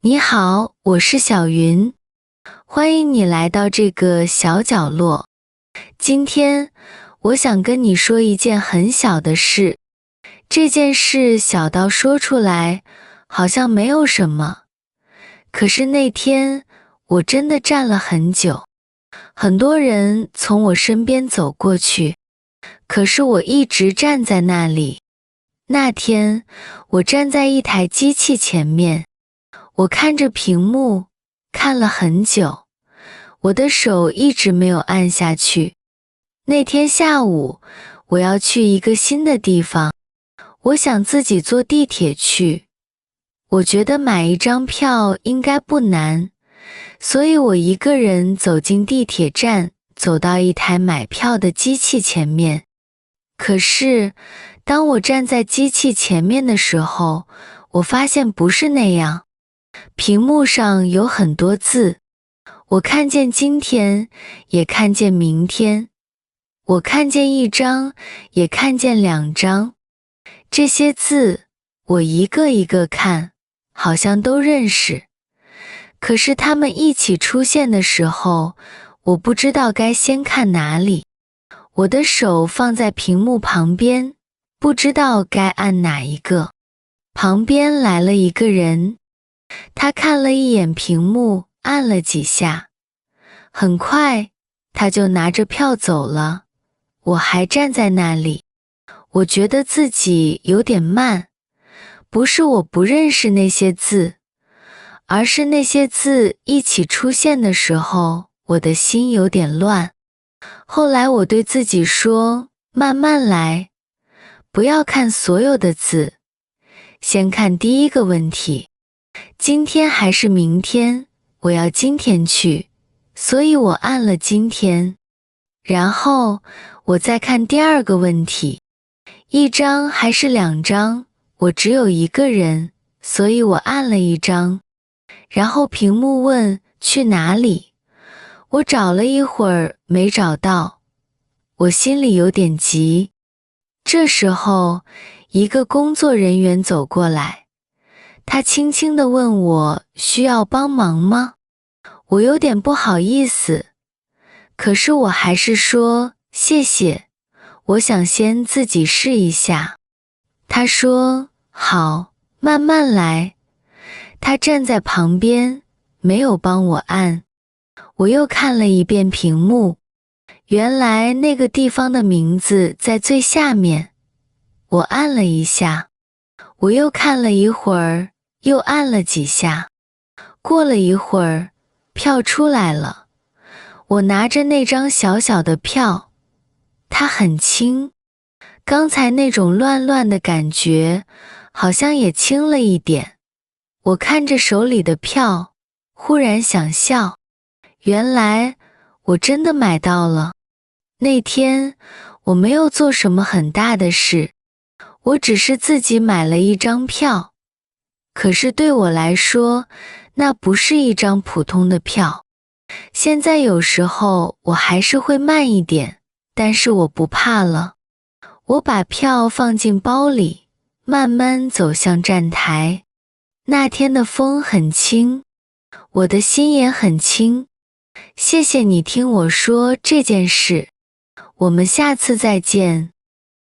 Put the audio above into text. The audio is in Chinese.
你好，我是小云，欢迎你来到这个小角落。今天我想跟你说一件很小的事，这件事小到说出来好像没有什么，可是那天我真的站了很久，很多人从我身边走过去，可是我一直站在那里。那天我站在一台机器前面，我看着屏幕，看了很久，我的手一直没有按下去。那天下午，我要去一个新的地方，我想自己坐地铁去。我觉得买一张票应该不难，所以我一个人走进地铁站，走到一台买票的机器前面。可是，当我站在机器前面的时候，我发现不是那样。屏幕上有很多字，我看见今天，也看见明天，我看见一张，也看见两张。这些字，我一个一个看，好像都认识。可是它们一起出现的时候，我不知道该先看哪里。我的手放在屏幕旁边，不知道该按哪一个。旁边来了一个人，他看了一眼屏幕，按了几下，很快他就拿着票走了。我还站在那里，我觉得自己有点慢，不是我不认识那些字，而是那些字一起出现的时候，我的心有点乱。后来我对自己说，慢慢来，不要看所有的字，先看第一个问题。今天还是明天？我要今天去，所以我按了今天。然后我再看第二个问题，一张还是两张？我只有一个人，所以我按了一张。然后屏幕问去哪里？我找了一会儿没找到，我心里有点急。这时候，一个工作人员走过来，他轻轻地问我需要帮忙吗？我有点不好意思，可是我还是说谢谢，我想先自己试一下。他说好，慢慢来。他站在旁边，没有帮我按。我又看了一遍屏幕，原来那个地方的名字在最下面。我按了一下，我又看了一会儿，又按了几下。过了一会儿，票出来了。我拿着那张小小的票，它很轻，刚才那种乱乱的感觉好像也轻了一点。我看着手里的票，忽然想笑。原来我真的买到了。那天我没有做什么很大的事，我只是自己买了一张票。可是对我来说，那不是一张普通的票。现在有时候我还是会慢一点，但是我不怕了。我把票放进包里，慢慢走向站台。那天的风很轻，我的心也很轻。谢谢你听我说这件事，我们下次再见。